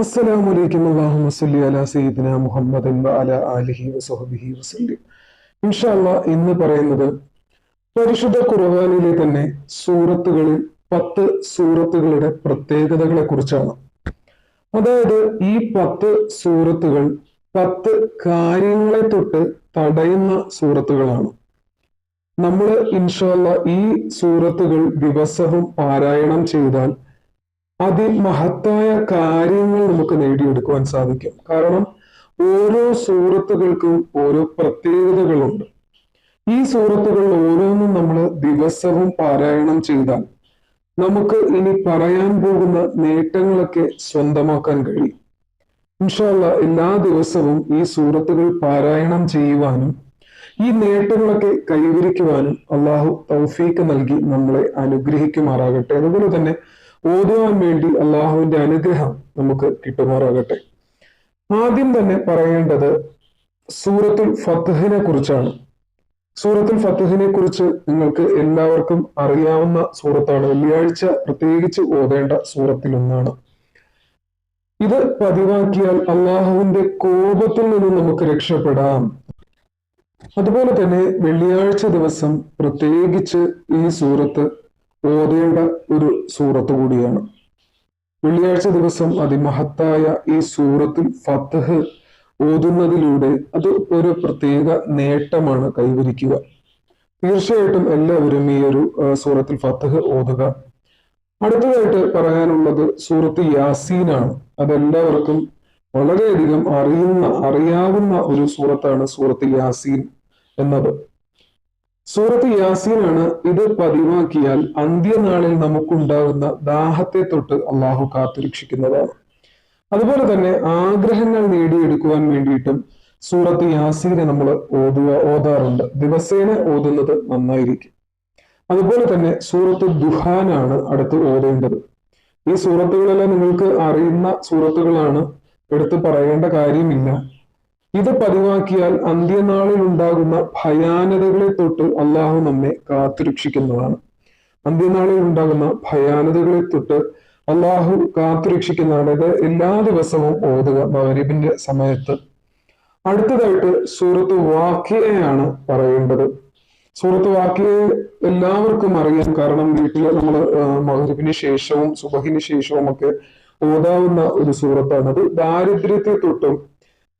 അസ്സലാമു അലൈക്കും അല്ലാഹുമ്മ സ്വല്ലി അലാ സയ്യിദിന മുഹമ്മദിൻ വഅലാ ആലിഹി വസഹ്ബിഹി വസല്ലം. ഇൻഷാ അല്ലാഹ് ഇന്ന് പറയുന്നത് പരിശുദ്ധ ഖുർആനിലെ തന്നെ സൂറത്തുകളിൽ 10 സൂറത്തുകളുടെ പ്രത്യേകതകളെ കുറിച്ചാണ്. അതായത് ഈ 10 സൂറത്തുകൾ 10 കാര്യങ്ങളെ തൊട്ട് തടയുന്ന സൂറത്തുകളാണ്. നമ്മൾ ഇൻഷാ അല്ലാഹ് ഈ സൂറത്തുകൾ ദിവസവും പാരായണം ചെയ്താൽ അതിമഹത്തായ കാര്യങ്ങൾ നമുക്ക് നേടിയെടുക്കുവാൻ സാധിക്കും. കാരണം ഓരോ സൂറത്തുകൾക്കും ഓരോ പ്രത്യേകതകളുണ്ട്. ഈ സൂറത്തുകൾ ഓരോന്നും നമ്മൾ ദിവസവും പാരായണം ചെയ്താൽ നമുക്ക് ഇനി പറയാൻ പോകുന്ന നേട്ടങ്ങളൊക്കെ സ്വന്തമാക്കാൻ കഴിയും. ഇൻഷാ അല്ലാഹ് എല്ലാ ദിവസവും ഈ സൂറത്തുകൾ പാരായണം ചെയ്യുവാനും ഈ നേട്ടങ്ങളൊക്കെ കൈവരിക്കുവാനും അള്ളാഹു തൗഫീക്ക് നൽകി നമ്മളെ അനുഗ്രഹിക്കുമാറാകട്ടെ. അതുപോലെ തന്നെ ഓതുവാൻ വേണ്ടി അള്ളാഹുവിന്റെ അനുഗ്രഹം നമുക്ക് കിട്ടുമാറാകട്ടെ. ആദ്യം തന്നെ പറയേണ്ടത് സൂറത്തുൽ ഫത്ഹിനെ കുറിച്ചാണ്. സൂറത്തുൽ ഫത്ഹിനെ കുറിച്ച് നിങ്ങൾക്ക് എല്ലാവർക്കും അറിയാവുന്ന സൂറത്താണ്. വെള്ളിയാഴ്ച പ്രത്യേകിച്ച് ഓതേണ്ട സൂറത്തിൽ ഒന്നാണ്. ഇത് പതിവാക്കിയാൽ അള്ളാഹുവിന്റെ കോപത്തിൽ നിന്ന് നമുക്ക് രക്ഷപ്പെടാം. അതുപോലെ തന്നെ വെള്ളിയാഴ്ച ദിവസം പ്രത്യേകിച്ച് ഈ സൂറത്ത് ഓതേണ്ട ഒരു സൂറത്ത് കൂടിയാണ്. വെള്ളിയാഴ്ച ദിവസം അതിമഹത്തായ ഈ സൂറത്തുൽ ഫത്ഹ് ഓതുന്നതിലൂടെ അത് ഒരു പ്രത്യേക നേട്ടമാണ് കൈവരിക്കുക. തീർച്ചയായിട്ടും എല്ലാവരും ഈ ഒരു സൂറത്തുൽ ഫത്ഹ് ഓതുക. അടുത്തതായിട്ട് പറയാനുള്ളത് സൂറത്ത് യാസീനാണ്. അതെല്ലാവർക്കും വളരെയധികം അറിയാവുന്ന ഒരു സൂറത്താണ് സൂറത്ത് യാസീൻ എന്നത്. സൂറത്ത് യാസീനാണ്. ഇത് പതിവാക്കിയാൽ അന്ത്യനാളിൽ നമുക്കുണ്ടാകുന്ന ദാഹത്തെ തൊട്ട് അള്ളാഹു കാത്തുരക്ഷിക്കുന്നതാണ്. അതുപോലെ തന്നെ ആഗ്രഹങ്ങൾ നേടിയെടുക്കുവാൻ വേണ്ടിയിട്ടും സൂറത്ത് യാസീനെ നമ്മൾ ഓതാറുണ്ട്. ദിവസേന ഓതുന്നത് നന്നായിരിക്കും. അതുപോലെ തന്നെ സൂറത്ത് ദുഹാനാണ് അടുത്ത് ഓതേണ്ടത്. ഈ സൂറത്തുകളെല്ലാം നിങ്ങൾക്ക് അറിയുന്ന സൂറത്തുകളാണ്, എടുത്ത് പറയേണ്ട കാര്യമില്ല. ഇത് പതിവാക്കിയാൽ അന്ത്യനാളിൽ ഉണ്ടാകുന്ന ഭയാനതകളെ തൊട്ട് അള്ളാഹു നമ്മെ കാത്തുരക്ഷിക്കുന്നതാണ്. അന്ത്യനാളിൽ ഉണ്ടാകുന്ന ഭയാനതകളെ തൊട്ട് അള്ളാഹു കാത്തുരക്ഷിക്കുന്നതാണ്. ഇത് എല്ലാ ദിവസവും ഓതുക മഗ്‌രിബിന്റെ സമയത്ത്. അടുത്തതായിട്ട് സൂറത്ത് വാഖിഅയാണ് പറയേണ്ടത്. സൂറത്ത് വാഖിഅ എല്ലാവർക്കും അറിയാം. കാരണം വീട്ടിൽ നമ്മൾ മഗ്‌രിബിന് ശേഷവും സുബഹിന് ശേഷവും ഒക്കെ ഓതാവുന്ന ഒരു സൂറത്താണ്. അത് ദാരിദ്ര്യത്തെ തൊട്ടും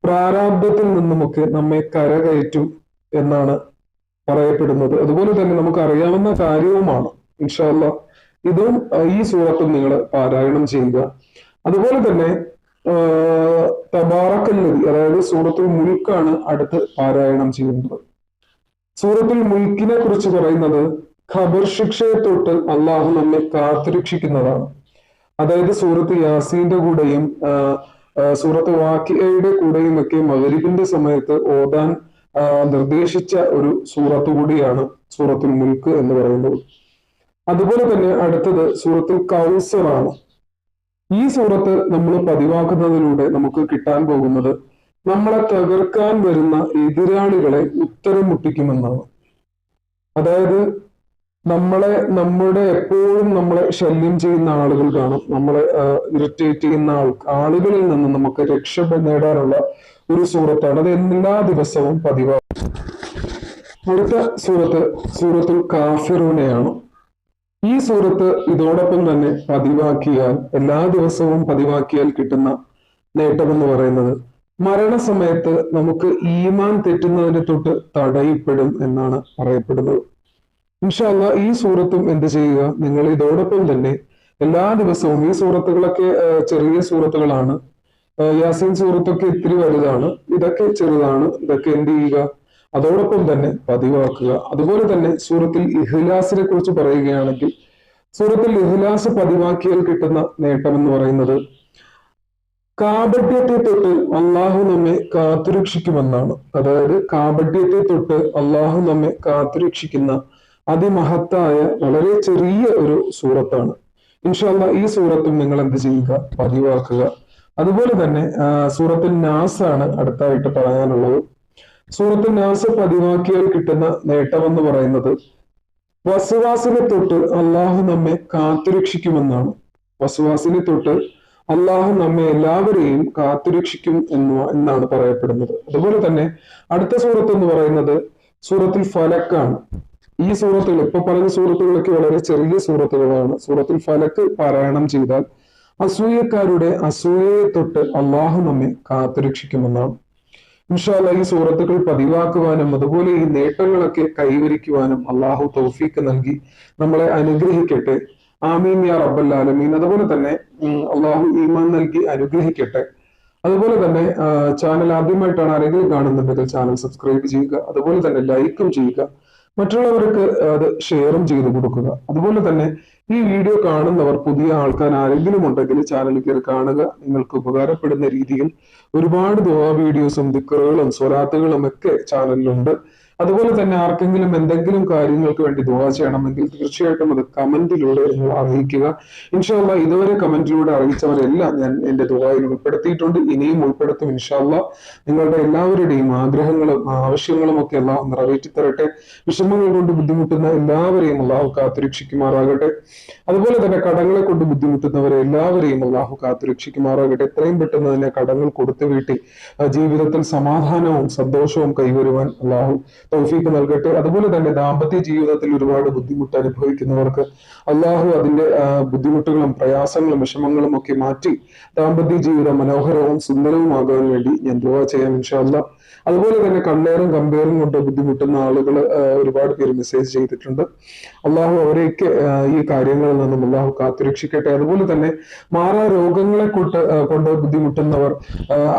പ്രാരാബ്ധത്തിൽ നിന്നുമൊക്കെ നമ്മെ കരകയറ്റും എന്നാണ് പറയപ്പെടുന്നത്. അതുപോലെ തന്നെ നമുക്ക് അറിയാവുന്ന കാര്യവുമാണ്. ഇൻഷാ അല്ലാഹ് ഇതും ഈ സൂറത്തും നിങ്ങൾ പാരായണം ചെയ്യുക. അതുപോലെ തന്നെ തബാറക്കല്ലദി, അതായത് സൂറത്തുൽ മുൽക്കാണ് അടുത്ത് പാരായണം ചെയ്യുന്നത്. സൂറത്തുൽ മുൽക്കിനെ കുറിച്ച് പറയുന്നത് ഖബർ ശിക്ഷയെ തൊട്ട് അള്ളാഹു നമ്മെ കാത്തുരക്ഷിക്കുന്നതാണ്. അതായത് സൂറത്ത് യാസീന്റെ കൂടെയും സൂറത്ത് വാഖിഅയുടെ കൂടെയും ഒക്കെ മഗ്‌രിബിന്റെ സമയത്ത് ഓതാൻ നിർദ്ദേശിച്ച ഒരു സൂറത്ത് കൂടിയാണ് സൂറത്തുൽ മുൽക്ക് എന്ന് പറയുന്നത്. അതുപോലെ തന്നെ അടുത്തത് സൂറത്തുൽ കൗസറാണ്. ഈ സൂറത്ത് നമ്മൾ പതിവാക്കുന്നതിലൂടെ നമുക്ക് കിട്ടാൻ പോകുന്നത് നമ്മളെ തകർക്കാൻ വരുന്ന എതിരാളികളെ ഉത്തരം മുട്ടിക്കുമെന്നാണ്. അതായത് നമ്മുടെ എപ്പോഴും നമ്മളെ ശല്യം ചെയ്യുന്ന ആളുകൾ കാണും. നമ്മളെ ഇറിറ്റേറ്റ് ചെയ്യുന്ന ആളുകളിൽ നിന്ന് നമുക്ക് രക്ഷ നേടാനുള്ള ഒരു സൂറത്താണ്. അത് എല്ലാ ദിവസവും പതിവാണ്. അടുത്ത സൂറത്ത് സൂറത്തുൽ കാഫിറൂനെയാണ്. ഈ സൂറത്ത് ഇതോടൊപ്പം തന്നെ പതിവാക്കിയാൽ, എല്ലാ ദിവസവും പതിവാക്കിയാൽ കിട്ടുന്ന നേട്ടമെന്ന് പറയുന്നത് മരണസമയത്ത് നമുക്ക് ഈമാൻ തെറ്റുന്നതിനെ തൊട്ട് തടയപ്പെടും എന്നാണ് പറയപ്പെടുന്നത്. ഇൻഷാ അല്ലാഹ് ഈ സൂറത്തും എന്ത് ചെയ്യുക, നിങ്ങൾ ഇതോടൊപ്പം തന്നെ എല്ലാ ദിവസവും, ഈ സൂറത്തുകളൊക്കെ ചെറിയ സൂറത്തുകളാണ്. യാസീൻ സൂറത്തൊക്കെ ഇത്തിരി വലുതാണ്, ഇതൊക്കെ ചെറുതാണ്. ഇതൊക്കെ എന്ത് ചെയ്യുക, അതോടൊപ്പം തന്നെ പതിവാക്കുക. അതുപോലെ തന്നെ സൂറത്തിൽ ഇഖ്ലാസിനെ കുറിച്ച് പറയുകയാണെങ്കിൽ സൂറത്തിൽ ഇഖ്ലാസ് പതിവാക്കിയാൽ കിട്ടുന്ന നേട്ടം എന്ന് പറയുന്നത് കാപട്യത്തെ തൊട്ട് അള്ളാഹു നമ്മെ കാത്തുരക്ഷിക്കുമെന്നാണ്. അതായത് കാപട്യത്തെ തൊട്ട് അള്ളാഹു നമ്മെ കാത്തുരക്ഷിക്കുന്ന അതിമഹത്തായ വളരെ ചെറിയ ഒരു സൂറത്താണ്. ഇൻഷാ അല്ലാഹ് ഈ സൂറത്തും നിങ്ങൾ എന്ത് ചെയ്യുക, പതിവാക്കുക. അതുപോലെ തന്നെ സൂറത്തുൽ നാസ് ആണ് അടുത്തായിട്ട് പറയാനുള്ളത്. സൂറത്തുൽ നാസ് പതിവാക്കിയാൽ കിട്ടുന്ന നേട്ടം എന്ന് പറയുന്നത് വസ്വാസിനെ തൊട്ട് അള്ളാഹു നമ്മെ കാത്തുരക്ഷിക്കുമെന്നാണ്. വസ്വാസിനെ തൊട്ട് അള്ളാഹു നമ്മെ എല്ലാവരെയും കാത്തുരക്ഷിക്കും എന്നാണ് പറയപ്പെടുന്നത്. അതുപോലെ തന്നെ അടുത്ത സൂറത്ത് എന്ന് പറയുന്നത് സൂറത്തുൽ ഫലക്കാണ്. ഈ സൂറത്തുകൾ ഇപ്പൊ പറഞ്ഞ സൂറത്തുകളൊക്കെ വളരെ ചെറിയ സൂറത്തുകളാണ്. സൂറത്തുൽ ഫലക്ക് പാരായണം ചെയ്താൽ അസൂയക്കാരുടെ അസൂയയെ തൊട്ട് അള്ളാഹു നമ്മെ കാത്തുരക്ഷിക്കുമെന്നാണ്. ഇൻഷാ അല്ലാഹ് ഈ സൂറത്തുകൾ പതിവാക്കുവാനും അതുപോലെ ഈ നേട്ടങ്ങളൊക്കെ കൈവരിക്കുവാനും അള്ളാഹു തൗഫീക്ക് നൽകി നമ്മളെ അനുഗ്രഹിക്കട്ടെ. ആമീൻ യാ റബ്ബൽ ആലമീൻ. അതുപോലെ തന്നെ അള്ളാഹു ഈമാൻ നൽകി അനുഗ്രഹിക്കട്ടെ. അതുപോലെ തന്നെ ചാനൽ ആദ്യമായിട്ടാണ് ആരെങ്കിലും കാണുന്നുണ്ടെങ്കിൽ ചാനൽ സബ്സ്ക്രൈബ് ചെയ്യുക, അതുപോലെ തന്നെ ലൈക്കും ചെയ്യുക, മറ്റുള്ളവർക്ക് അത് ഷെയറും ചെയ്ത് കൊടുക്കുക. അതുപോലെ തന്നെ ഈ വീഡിയോ കാണുന്നവർ പുതിയ ആൾക്കാർ ആരെങ്കിലും ഉണ്ടെങ്കിൽ ചാനൽ കയറി കാണുക. നിങ്ങൾക്ക് ഉപകാരപ്പെടുന്ന രീതിയിൽ ഒരുപാട് ദുആ വീഡിയോസും ദിക്റുകളും സ്വലാത്തുകളും ഒക്കെ ചാനലിലുണ്ട്. അതുപോലെ തന്നെ ആർക്കെങ്കിലും എന്തെങ്കിലും കാര്യങ്ങൾക്ക് വേണ്ടി ദുആ ചെയ്യണമെങ്കിൽ തീർച്ചയായിട്ടും അത് കമന്റിലൂടെ നിങ്ങൾ അറിയിക്കുക. ഇൻഷാ അല്ലാഹ് ഇതുവരെ കമന്റിലൂടെ അറിയിച്ചവരെല്ലാം ഞാൻ എന്റെ ദുആയിൽ ഉൾപ്പെടുത്തിയിട്ടുണ്ട്, ഇനിയും ഉൾപ്പെടുത്തും ഇൻഷാ അല്ലാഹ്. നിങ്ങളുടെ എല്ലാവരുടെയും ആഗ്രഹങ്ങളും ആവശ്യങ്ങളും ഒക്കെ അല്ലാഹു നിറവേറ്റി തരട്ടെ. വിഷമങ്ങൾ കൊണ്ട് ബുദ്ധിമുട്ടുന്ന എല്ലാവരെയും അല്ലാഹു കാത്തുരക്ഷിക്കുമാറാകട്ടെ. അതുപോലെ തന്നെ കടങ്ങളെ കൊണ്ട് ബുദ്ധിമുട്ടുന്നവരെ എല്ലാവരെയും അല്ലാഹു കാത്തുരക്ഷിക്കുമാറാകട്ടെ. എത്രയും പെട്ടെന്ന് തന്നെ കടങ്ങൾ കൊടുത്തു വീട്ടി ജീവിതത്തിൽ സമാധാനവും സന്തോഷവും കൈവരുവാൻ അല്ലാഹു തൗഫീഖ് നൽകട്ടെ. അതുപോലെ തന്നെ ദാമ്പത്യ ജീവിതത്തിൽ ഒരുപാട് ബുദ്ധിമുട്ട് അനുഭവിക്കുന്നവർക്ക് അള്ളാഹു അതിന്റെ ബുദ്ധിമുട്ടുകളും പ്രയാസങ്ങളും വിഷമങ്ങളും ഒക്കെ മാറ്റി ദാമ്പത്യ ജീവിതം മനോഹരവും സുന്ദരവുമാകാൻ വേണ്ടി ഞാൻ ദുആ ചെയ്യാം ഇൻഷാ അല്ലാഹ്. അതുപോലെ തന്നെ കണ്ണേറും കമ്പേറും കൊണ്ട് ബുദ്ധിമുട്ടുന്ന ആളുകൾ ഒരുപാട് പേര് മെസ്സേജ് ചെയ്തിട്ടുണ്ട്. അള്ളാഹു അവരെയൊക്കെ ഈ കാര്യങ്ങളിൽ നിന്നും അള്ളാഹു കാത്തുരക്ഷിക്കട്ടെ. അതുപോലെ തന്നെ മാറാ രോഗങ്ങളെ കൊണ്ട് ബുദ്ധിമുട്ടുന്നവർ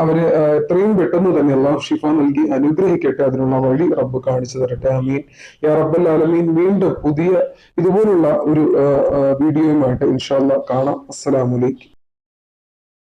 അവര് എത്രയും പെട്ടെന്ന് തന്നെ അള്ളാഹു ഷിഫ നൽകി അനുഗ്രഹിക്കട്ടെ. അതിനുള്ള വഴി റബ്ബ് കാണിച്ചു തരട്ടെ. ആമീൻ യാ റബ്ബൽ ആലമീൻ. വീണ്ടും പുതിയ ഇതുപോലുള്ള ഒരു വീഡിയോയുമായിട്ട് ഇൻഷാ അല്ലാഹ് കാണാം. അസ്സലാമു അലൈക്കും.